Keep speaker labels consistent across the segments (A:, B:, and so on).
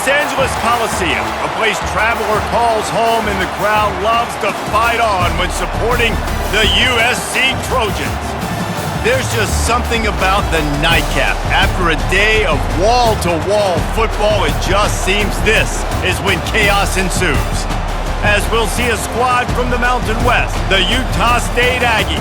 A: Los Angeles Coliseum, a place traveler calls home and the crowd loves to fight on when supporting the USC Trojans. There's just something about the nightcap. After a day of wall-to-wall football, it just seems this is when chaos ensues. As we'll see a squad from the Mountain West, the Utah State Aggies,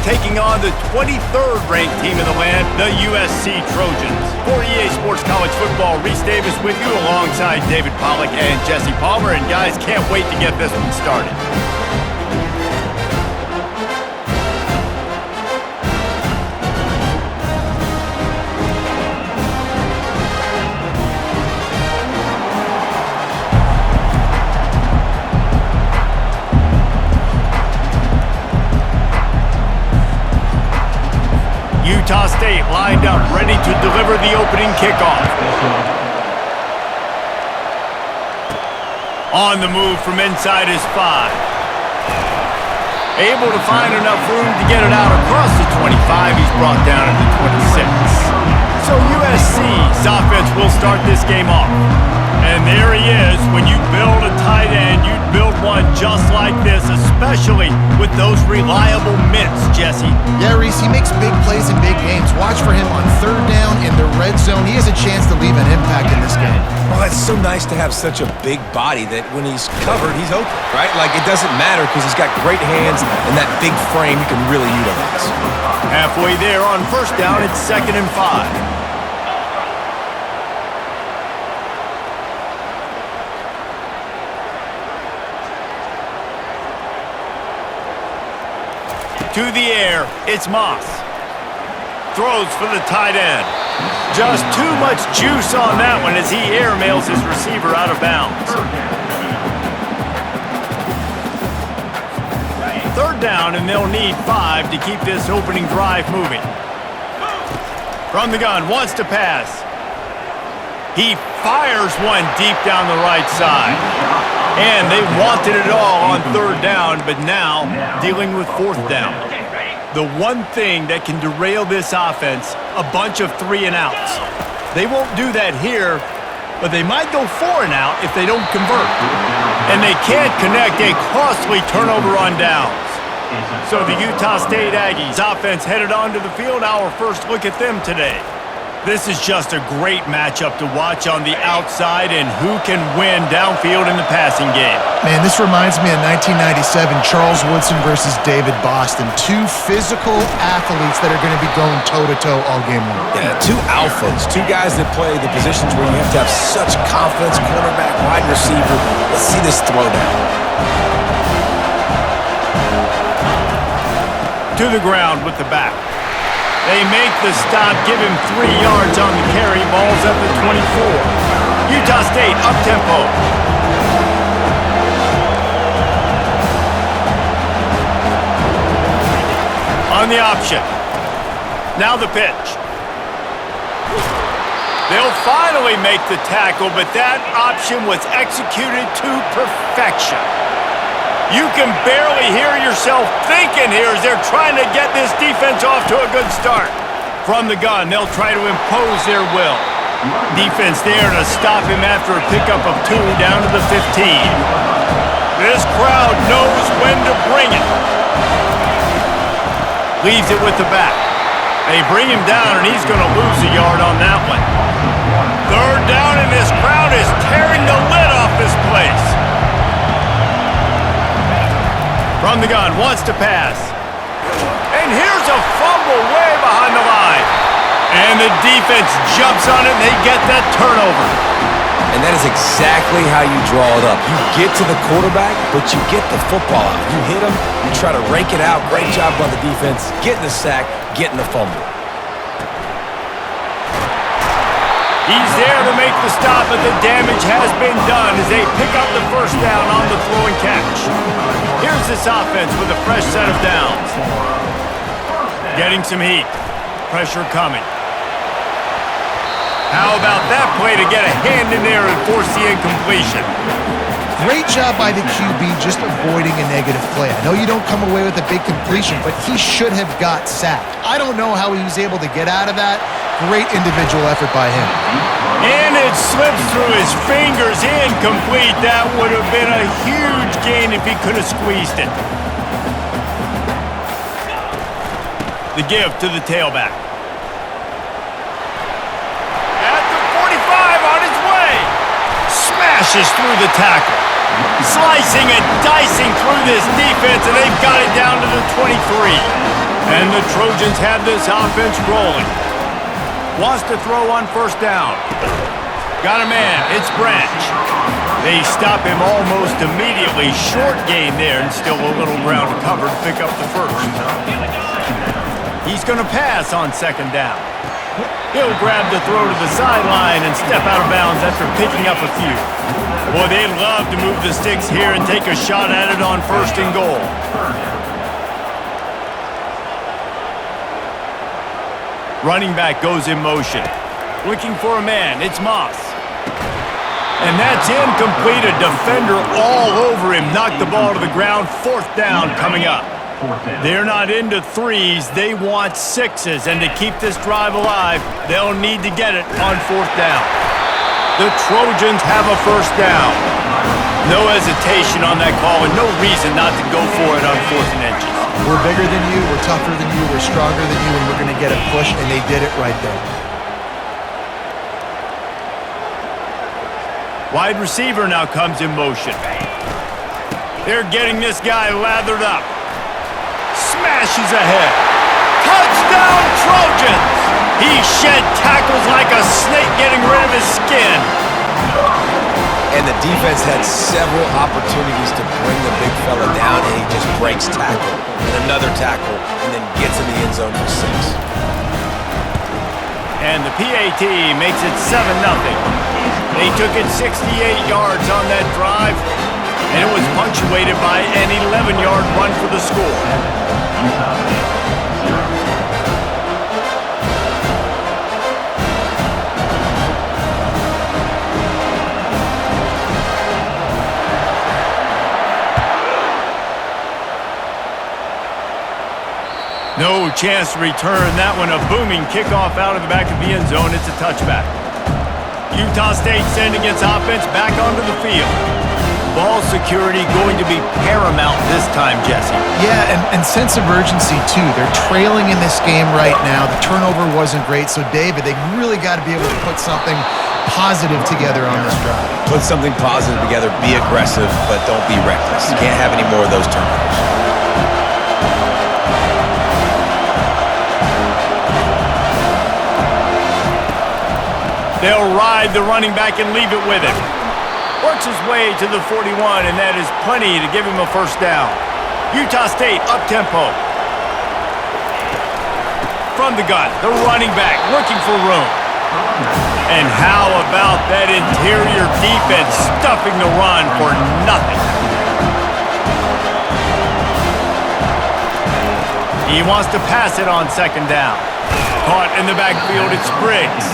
A: taking on the 23rd ranked team in the land, the USC Trojans. For EA Sports College Football, Reese Davis with you alongside David Pollack and Jesse Palmer. And guys, can't wait to get this one started. Utah State lined up, ready to deliver the opening kickoff. On the move from inside his 5. Able to find enough room to get it out across the 25. He's brought down at the 26. So USC's offense will start this game off. And there he is. When you build a tight end, you build one just like this, especially with those reliable mitts, Jesse.
B: Yeah, Reese, he makes big plays in big games. Watch for him on third down in the red zone. He has a chance to leave an impact in this game.
C: Well, it's so nice to have such a big body that when he's covered, he's open, right? Like, it doesn't matter because he's got great hands and that big frame he can really utilize.
A: Halfway there on first down, it's 2nd and 5. To the air, it's Moss. Throws for the tight end. Just too much juice on that one as he airmails his receiver out of bounds. 3rd down, and they'll need 5 to keep this opening drive moving. From the gun, wants to pass. He fires one deep down the right side. And they wanted it all on 3rd down, but now dealing with 4th down. The one thing that can derail this offense, a bunch of 3 and outs. They won't do that here, but they might go 4 and out if they don't convert. And they can't connect a costly turnover on downs. So the Utah State Aggies offense headed onto the field. Our first look at them today. This is just a great matchup to watch on the outside and who can win downfield in the passing game.
B: Man, this reminds me of 1997, Charles Woodson versus David Boston. 2 physical athletes that are going to be going toe-to-toe all game long.
C: Yeah, 2 alphas, 2 guys that play the positions where you have to have such confidence, quarterback, wide receiver. Let's see this throwdown.
A: To the ground with the back. They make the stop, give him 3 yards on the carry. Ball's up at 24. Utah State up-tempo. On the option. Now the pitch. They'll finally make the tackle, but that option was executed to perfection. You can barely hear yourself thinking here as they're trying to get this defense off to a good start. From the gun, they'll try to impose their will. Defense there to stop him after a pickup of 2 down to the 15. This crowd knows when to bring it. Leaves it with the back. They bring him down, and he's going to lose a yard on that one. 3rd down, and this crowd is tearing the lid off this place. From the gun, wants to pass. And here's a fumble way behind the line. And the defense jumps on it, and they get that turnover.
C: And that is exactly how you draw it up. You get to the quarterback, but you get the football out. You hit him, you try to rake it out. Great job by the defense, getting the sack, getting the fumble.
A: He's there to make the stop, but the damage has been done as they pick up the 1st down on the throw and catch. Here's this offense with a fresh set of downs. Getting some heat. Pressure coming. How about that play to get a hand in there and force the incompletion?
B: Great job by the QB just avoiding a negative play. I know you don't come away with a big completion, but he should have got sacked. I don't know how he was able to get out of that. Great individual effort by him.
A: And it slips through his fingers, incomplete. That would have been a huge gain if he could have squeezed it. The give to the tailback. At the 45, on his way. Smashes through the tackle. Slicing and dicing through this defense, and they've got it down to the 23. And the Trojans have this offense rolling. Wants to throw on first down. Got a man. It's Branch. They stop him almost immediately. Short gain there, and still a little ground covered to pick up the first. He's going to pass on second down. He'll grab the throw to the sideline and step out of bounds after picking up a few. Boy, they'd love to move the sticks here and take a shot at it on first and goal. Running back goes in motion. Looking for a man. It's Moss. And that's incomplete. A defender all over him. Knocked the ball to the ground. Fourth down coming up. They're not into threes. They want sixes. And to keep this drive alive, they'll need to get it on fourth down. The Trojans have a first down. No hesitation on that call and no reason not to go for it on fourth and inches.
B: We're bigger than you, we're tougher than you, we're stronger than you, and we're going to get a push, and they did it right there.
A: Wide receiver now comes in motion. They're getting this guy lathered up. Smashes ahead. Touchdown, Trojans! He shed tackles like a snake getting rid of his skin.
C: And the defense had several opportunities to bring the big fella down, and he just breaks tackle, and another tackle, and then gets in the end zone for 6.
A: And the PAT makes it 7-0. They took it 68 yards on that drive, and it was punctuated by an 11-yard run for the score. No chance to return that one. A booming kickoff out of the back of the end zone. It's a touchback. Utah State sending its offense back onto the field. Ball security going to be paramount this time, Jesse.
B: Yeah, and sense of urgency, too. They're trailing in this game right now. The turnover wasn't great. So, David, they really got to be able to put something positive together on this drive.
C: Put something positive together. Be aggressive, but don't be reckless. You can't have any more of those turnovers.
A: They'll ride the running back and leave it with him. Works his way to the 41, and that is plenty to give him a first down. Utah State up-tempo. From the gun, the running back looking for room. And how about that interior defense stuffing the run for nothing? He wants to pass it on second down. Caught in the backfield, it's Briggs.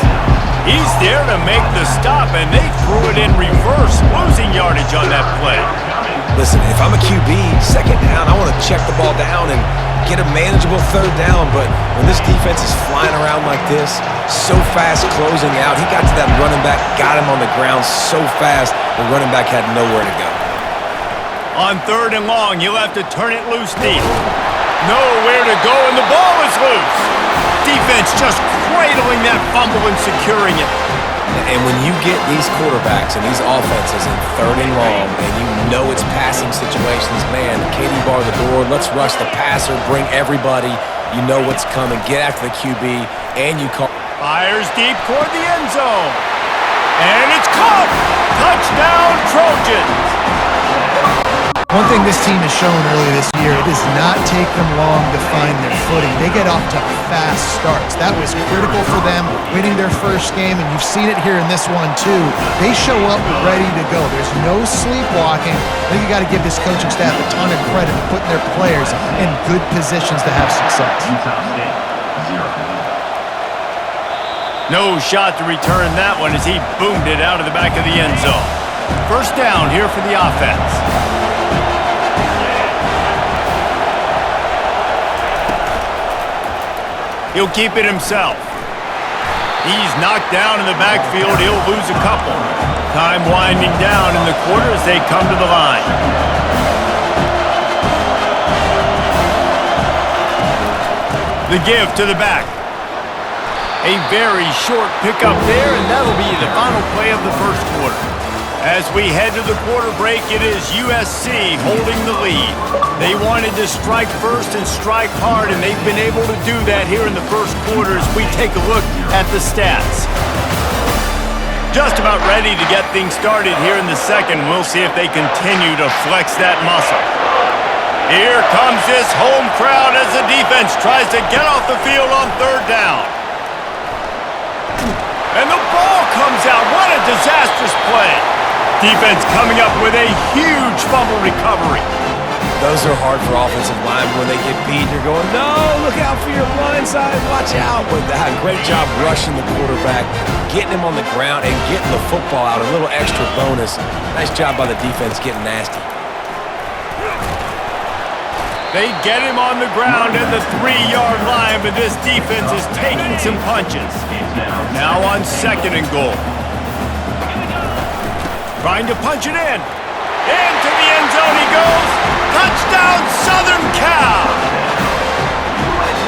A: He's there to make the stop, and they threw it in reverse, losing yardage on that play.
C: Listen, if I'm a QB, second down, I want to check the ball down and get a manageable third down, but when this defense is flying around like this, so fast closing out, he got to that running back, got him on the ground so fast, the running back had nowhere to go.
A: On third and long, you'll have to turn it loose deep. Nowhere to go, and the ball is loose. Defense just cradling that fumble and securing it.
C: And when you get these quarterbacks and these offenses in third and long, and you know it's passing situations, man, Katie bar the door, let's rush the passer, bring everybody. You know what's coming. Get after the QB, and you call.
A: Fires deep toward the end zone. And it's caught! Touchdown, Trojans!
B: One thing this team has shown early this year, it does not take them long to find their footing. They get off to fast starts. That was critical for them, winning their first game, and you've seen it here in this one too. They show up ready to go. There's no sleepwalking. I think you got to give this coaching staff a ton of credit for putting their players in good positions to have success.
A: No shot to return that one as he boomed it out of the back of the end zone. First down here for the offense. He'll keep it himself. He's knocked down in the backfield. He'll lose a couple. Time winding down in the quarter as they come to the line. The give to the back. A very short pickup there, and that'll be the final play of the first quarter. As we head to the quarter break, it is USC holding the lead. They wanted to strike first and strike hard, and they've been able to do that here in the first quarter as we take a look at the stats. Just about ready to get things started here in the second. We'll see if they continue to flex that muscle. Here comes this home crowd as the defense tries to get off the field on third down. And the ball comes out. What a disastrous play. Defense coming up with a huge fumble recovery.
C: Those are hard for offensive line when they get beat. You're going, no, look out for your blind side. Watch out. But great job rushing the quarterback, getting him on the ground, and getting the football out. A little extra bonus. Nice job by the defense getting nasty.
A: They get him on the ground at the 3-yard line, but this defense is taking some punches. Now on second and goal. Trying to punch it in. Into the end zone he goes. Touchdown, Southern Cal!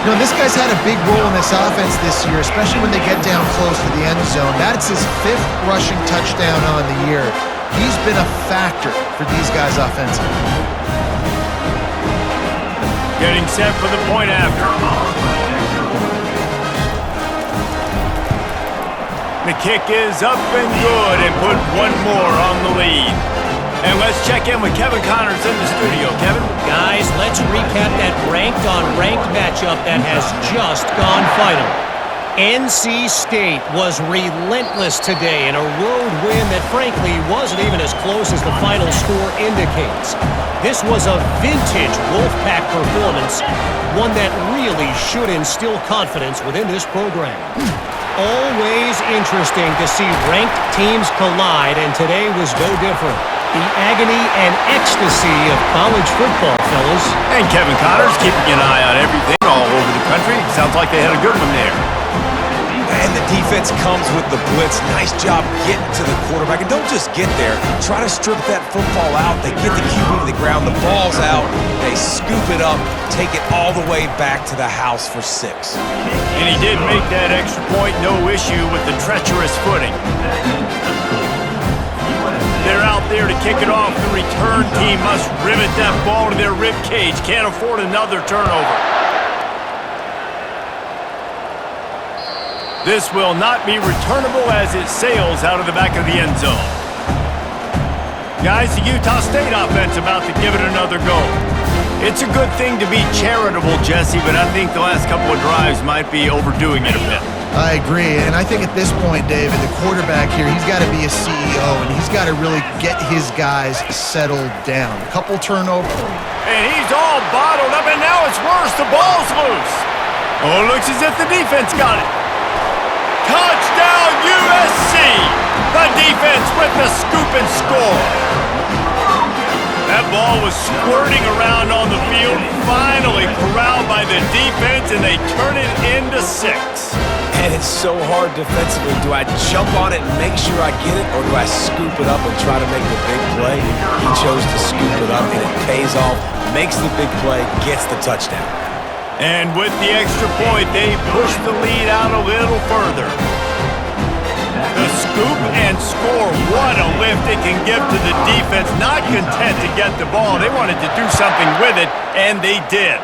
B: You know, this guy's had a big role in this offense this year, especially when they get down close to the end zone. That's his 5th rushing touchdown on the year. He's been a factor for these guys offensively.
A: Getting set for the point after. The kick is up and good and put one more on the lead. And let's check in with Kevin Connors in the studio. Kevin?
D: Guys, let's recap that ranked-on-ranked matchup that has just gone final. NC State was relentless today in a road win that frankly wasn't even as close as the final score indicates. This was a vintage Wolfpack performance, one that really should instill confidence within this program. Always interesting to see ranked teams collide, and today was no different. The agony and ecstasy of college football, fellas.
A: And Kevin Connors keeping an eye on everything all over the country. Sounds like they had a good one there.
C: And the defense comes with the blitz. Nice job getting to the quarterback. And don't just get there. Try to strip that football out. They get the QB to the ground. The ball's out. They scoop it up, take it all the way back to the house for 6.
A: And he did make that extra point. No issue with the treacherous footing. They're out there to kick it off. The return team must rivet that ball to their rib cage. Can't afford another turnover. This will not be returnable as it sails out of the back of the end zone. Guys, the Utah State offense about to give it another go. It's a good thing to be charitable, Jesse, but I think the last couple of drives might be overdoing it a bit.
B: I agree, and I think at this point, David, the quarterback here, he's got to be a CEO, and he's got to really get his guys settled down. A couple turnovers.
A: And he's all bottled up, and now it's worse. The ball's loose. Oh, it looks as if the defense got it. Touchdown, USC! The defense with the scoop and score. That ball was squirting around on the field, finally corralled by the defense, and they turn it into 6.
C: And it's so hard defensively. Do I jump on it and make sure I get it, or do I scoop it up and try to make the big play? He chose to scoop it up, and it pays off, makes the big play, gets the touchdown.
A: And with the extra point, they push the lead out a little further. The scoop and score, what a lift it can give to the defense. Not content to get the ball. They wanted to do something with it, and they did.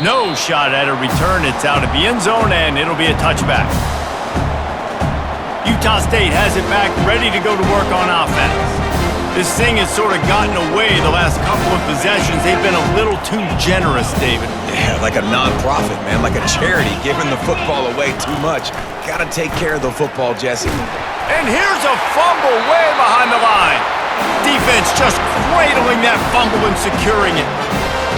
A: No shot at a return. It's out of the end zone, and it'll be a touchback. Utah State has it back, ready to go to work on offense. This thing has sort of gotten away the last couple of possessions. They've been a little too generous, David.
C: Yeah, like a non-profit, man, like a charity, giving the football away too much. Got to take care of the football, Jesse.
A: And here's a fumble way behind the line. Defense just cradling that fumble and securing it.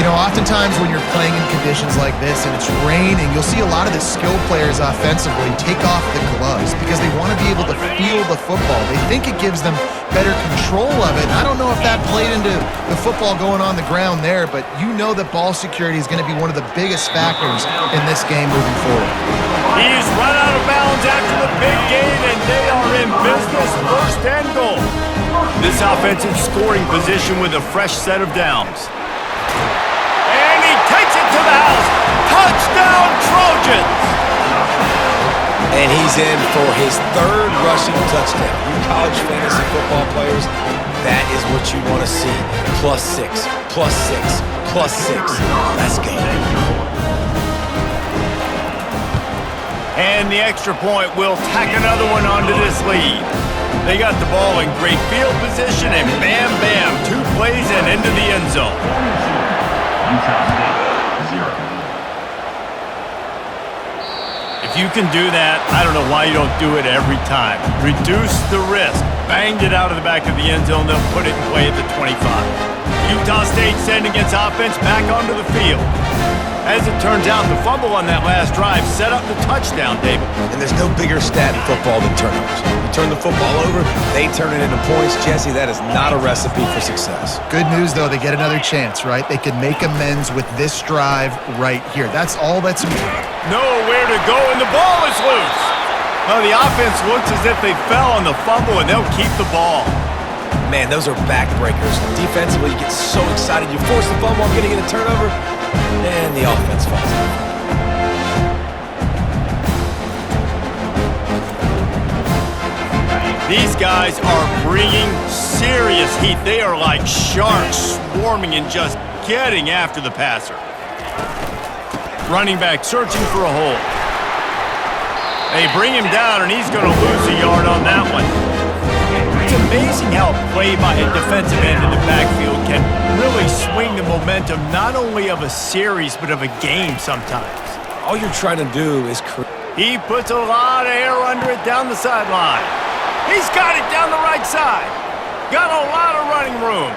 B: You know, oftentimes when you're playing in conditions like this and it's raining, you'll see a lot of the skill players offensively take off the gloves because they want to be able to feel the football. They think it gives them better control of it. I don't know if that played into the football going on the ground there, but you know that ball security is going to be one of the biggest factors in this game moving forward.
A: He's run out of bounds after the big gain, and they are in business, first and goal. This offensive scoring position with a fresh set of downs. And he takes it to the house. Touchdown, Trojans!
C: And he's in for his third rushing touchdown. You college fantasy football players, that is what you want to see. +6, +6, +6. Let's go.
A: And the extra point will tack another one onto this lead. They got the ball in great field position, and bam, bam, 2 plays and into the end zone. If you can do that, I don't know why you don't do it every time. Reduce the risk. Banged it out of the back of the end zone. They'll put it in play at the 25. Utah State sending its offense back onto the field. As it turns out, the fumble on that last drive set up the touchdown, David.
C: And there's no bigger stat in football than turnovers. You turn the football over, they turn it into points. Jesse, that is not a recipe for success.
B: Good news, though, they get another chance, right? They can make amends with this drive right here. That's all that's important.
A: Nowhere to go, and the ball is loose. Well, the offense looks as if they fell on the fumble, and they'll keep the ball.
C: Man, those are backbreakers. Defensively, you get so excited. You force the fumble, getting a turnover, and the offense falls out.
A: These guys are bringing serious heat. They are like sharks swarming and just getting after the passer. Running back searching for a hole. They bring him down, and he's going to lose a yard on that one. It's amazing how a play by a defensive end in the backfield can really swing the momentum not only of a series but of a game sometimes.
C: All you're trying to do is
A: He puts a lot of air under it down the sideline. He's got it down the right side. Got a lot of running room.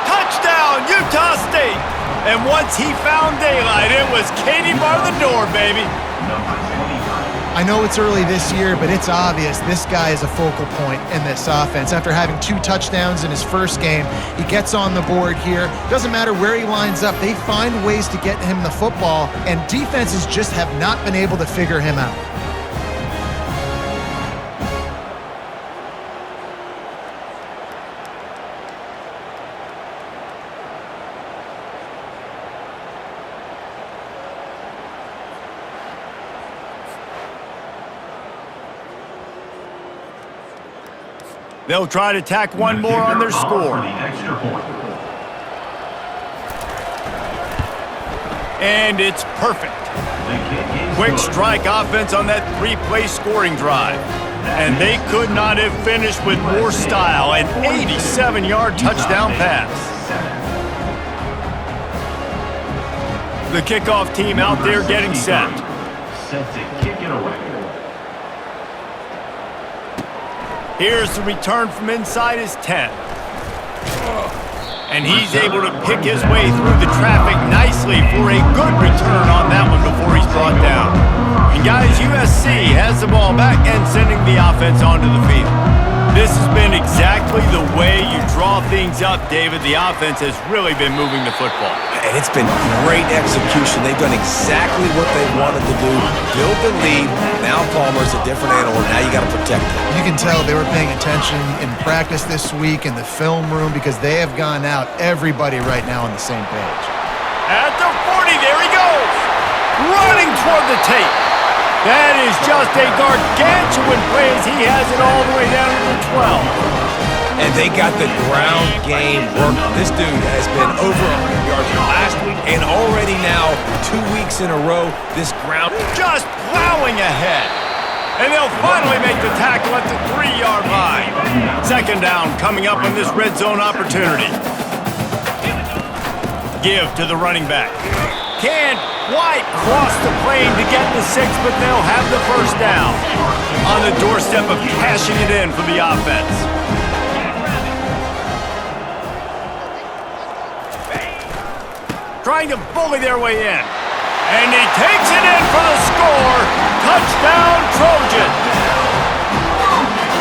A: Touchdown, Utah State! And once he found daylight, it was Katie bar the door, baby.
B: I know it's early this year, but it's obvious this guy is a focal point in this offense. After having 2 touchdowns in his first game, he gets on the board here. Doesn't matter where he lines up, they find ways to get him the football, and defenses just have not been able to figure him out.
A: They'll try to tack one more on their score. And it's perfect. Quick strike offense on that 3-play scoring drive. And they could not have finished with more style. An 87-yard touchdown pass. The kickoff team out there getting set.
E: Set to kick it away.
A: Here's the return from inside his 10. And he's able to pick his way through the traffic nicely for a good return on that one before he's brought down. And guys, USC has the ball back and sending the offense onto the field. This has been exactly the way you draw things up, David. The offense has really been moving the football.
C: And it's been great execution. They've done exactly what they wanted to do. Build the lead. Now Palmer's a different animal. Now you got to protect him.
B: You can tell they were paying attention in practice this week in the film room because they have gone out, everybody right now on the same page.
A: At the 40, there he goes. Running toward the tape. That is just a gargantuan play as he has it all the way down to the 12.
C: And they got the ground game working. This dude has been over 100 yards last week and already now 2 weeks in a row, this ground
A: just plowing ahead. And they'll finally make the tackle at the 3-yard line. Second down coming up on this red zone opportunity. Give to the running back. Can't quite cross the plane to get the 6, but they'll have the first down. On the doorstep of cashing it in for the offense. Trying to bully their way in. And he takes it in for the score. Touchdown, Trojans.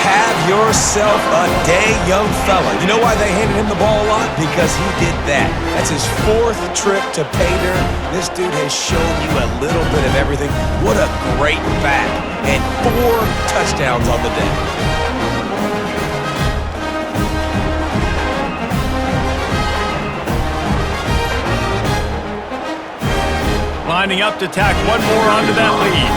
C: Have yourself a day, young fella. You know why they handed him the ball a lot? Because he did that. That's his 4th trip to pay dirt. This dude has shown you a little bit of everything. What a great back. And 4 touchdowns on the day.
A: Lining up to tack one more onto that lead.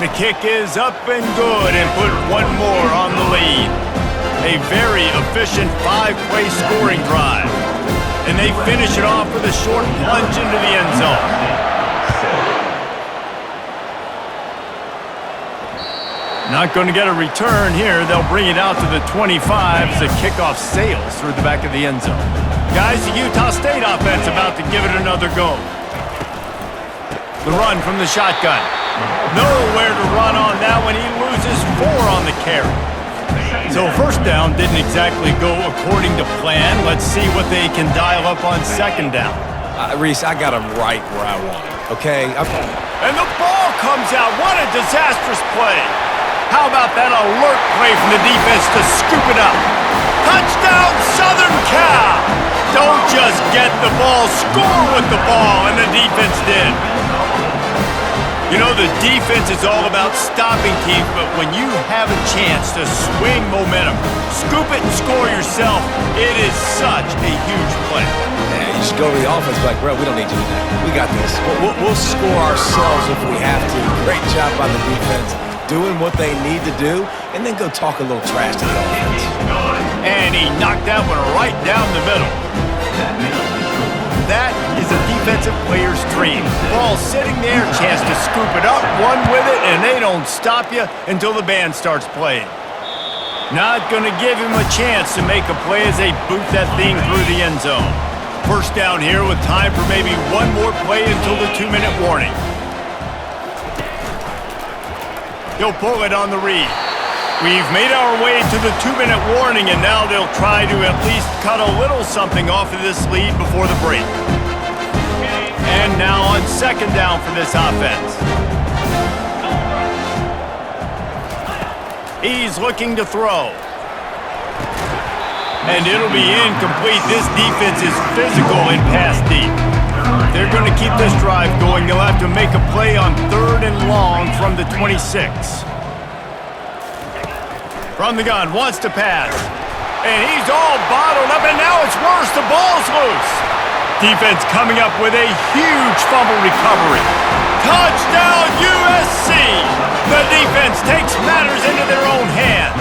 A: The kick is up and good and put one more on the lead. A very efficient 5-play scoring drive. And they finish it off with a short plunge into the end zone. Not going to get a return here. They'll bring it out to the 25 as the kickoff sails through the back of the end zone. Guys, the Utah State offense about to give it another go. The run from the shotgun. Nowhere to run on that one. He loses 4 on the carry. So first down didn't exactly go according to plan. Let's see what they can dial up on second down.
C: Reese, I got him right where I want him, okay?
A: And the ball comes out. What a disastrous play. How about that alert play from the defense to scoop it up? Touchdown, Southern Cal! Don't just get the ball, score with the ball, and the defense did. You know, the defense is all about stopping teams, but when you have a chance to swing momentum, scoop it and score yourself, it is such a huge play.
C: Yeah, you just go to the offense like, bro, we don't need you to do that. We got this. We'll score ourselves if we have to. Great job by the defense, doing what they need to do, and then go talk a little trash to the offense.
A: And he knocked that one right down the middle. That is a defensive player's dream. Ball sitting there, chance to scoop it up, run with it, and they don't stop you until the band starts playing. Not going to give him a chance to make a play as they boot that thing through the end zone. First down here with time for maybe one more play until the 2-minute warning. He'll pull it on the read. We've made our way to the 2-minute warning, and now they'll try to at least cut a little something off of this lead before the break. And now on second down for this offense. He's looking to throw. And it'll be incomplete. This defense is physical in pass deep. They're going to keep this drive going. They'll have to make a play on 3rd and long from the 26. From the gun, wants to pass. And he's all bottled up, and now it's worse. The ball's loose. Defense coming up with a huge fumble recovery. Touchdown, USC! The defense takes matters into their own hands.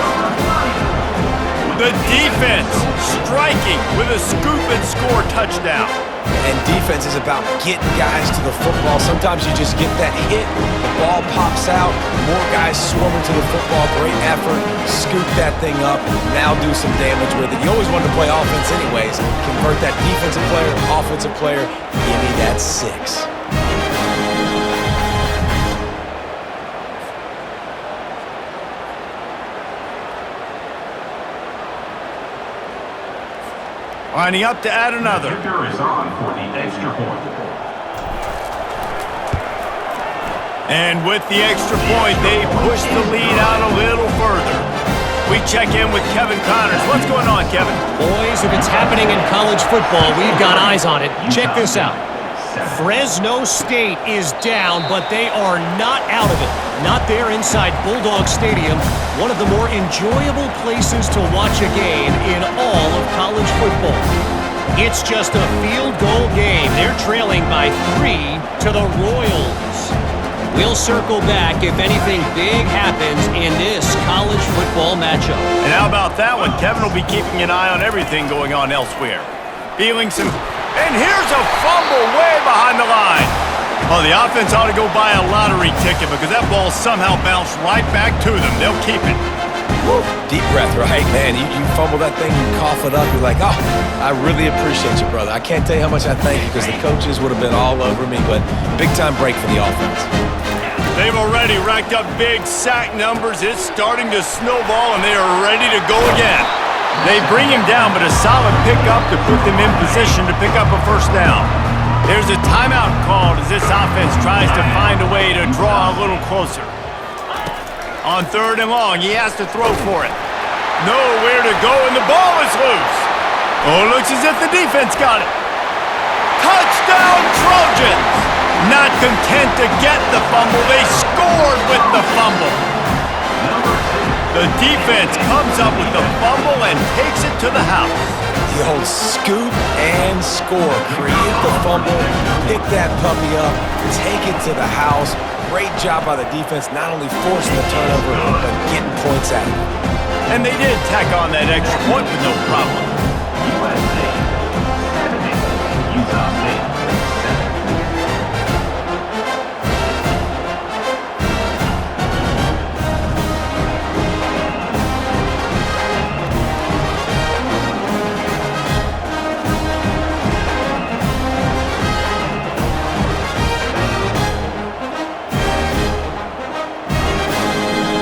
A: The defense striking with a scoop and score touchdown.
C: And defense is about getting guys to the football. Sometimes you just get that hit, the ball pops out, more guys swarming to the football. Great effort, scoop that thing up, now do some damage with it. You always wanted to play offense anyways. Convert that defensive player, offensive player, give me that 6.
A: Lining up to add another.
E: Kicker is on for the extra point.
A: And with the extra point, they push the lead out a little further. We check in with Kevin Connors. What's going on, Kevin?
D: Boys, if it's happening in college football, we've got eyes on it. Check this out. Fresno State is down, but they are not out of it. Not there inside Bulldog Stadium, one of the more enjoyable places to watch a game in all of college football. It's just a field goal game. They're trailing by 3 to the Royals. We'll circle back if anything big happens in this college football matchup.
A: And how about that one? Kevin will be keeping an eye on everything going on elsewhere. Feeling some... And here's a fumble way behind the line. Oh, the offense ought to go buy a lottery ticket because that ball somehow bounced right back to them. They'll keep it.
C: Woo. Deep breath, right, man? You fumble that thing, you cough it up, you're like, oh, I really appreciate you, brother. I can't tell you how much I thank you because the coaches would have been all over me, but big-time break for the offense.
A: They've already racked up big sack numbers. It's starting to snowball, and they are ready to go again. They bring him down, but a solid pickup to put them in position to pick up a first down. There's a timeout called as this offense tries to find a way to draw a little closer. On 3rd and long, he has to throw for it. Nowhere to go, and the ball is loose. Oh, looks as if the defense got it. Touchdown, Trojans! Not content to get the fumble, they scored with the fumble. The defense comes up with the fumble and takes it to the house.
C: The old scoop and score. Create the fumble, pick that puppy up, take it to the house. Great job by the defense, not only forcing the turnover, but getting points out of it.
A: And they did tack on that extra point with no problem.
E: USA 70, Utah State 7.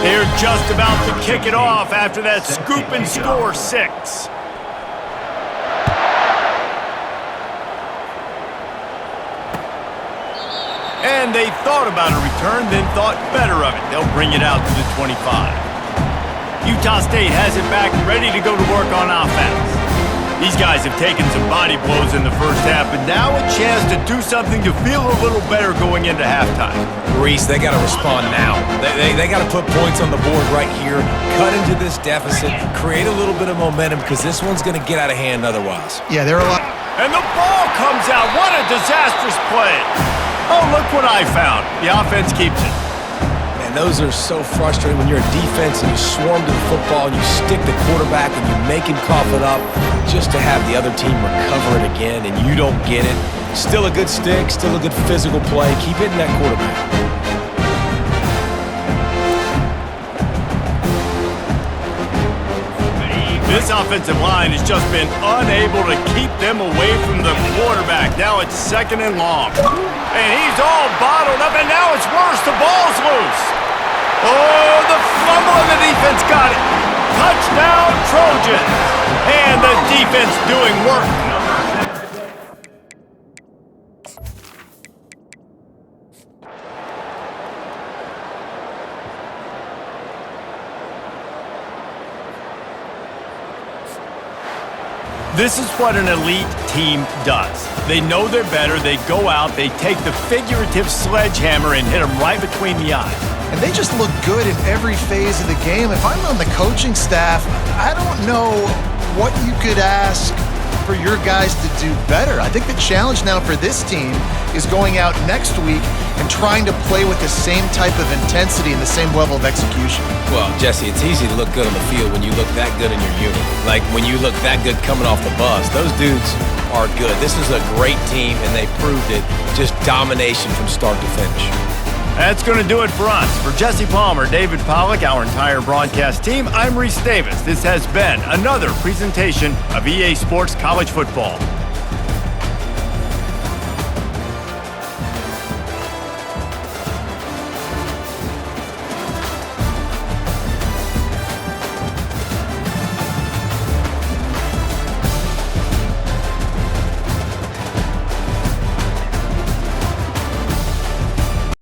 A: They're just about to kick it off after that scoop and score 6. And they thought about a return, then thought better of it. They'll bring it out to the 25. Utah State has it back, ready to go to work on offense. These guys have taken some body blows in the first half, but now a chance to do something to feel a little better going into halftime.
C: Reese, they got to respond now. They got to put points on the board right here, cut into this deficit, create a little bit of momentum, because this one's going to get out of hand otherwise.
B: Yeah, there are a lot.
A: And the ball comes out. What a disastrous play. Oh, look what I found. The offense keeps it.
C: Man, those are so frustrating when you're a defense and you swarm to the football and you stick the quarterback and you make him cough it up just to have the other team recover it again and you don't get it. Still a good stick, still a good physical play. Keep hitting that quarterback.
A: This offensive line has just been unable to keep them away from the quarterback. Now it's 2nd and long. And he's all bottled up, and now it's worse. The ball's loose. Oh, the fumble, and the defense got it. Touchdown, Trojans. And the defense doing work. This is what an elite team does. They know they're better, they go out, they take the figurative sledgehammer and hit them right between the eyes.
B: And they just look good in every phase of the game. If I'm on the coaching staff, I don't know what you could ask for your guys to do better. I think the challenge now for this team is going out next week and trying to play with the same type of intensity and the same level of execution.
C: Well, Jesse, it's easy to look good on the field when you look that good in your unit. Like when you look that good coming off the bus. Those dudes are good. This is a great team, and they proved it. Just domination from start to finish.
A: That's going to do it for us. For Jesse Palmer, David Pollack, our entire broadcast team, I'm Reese Davis. This has been another presentation of EA Sports College Football.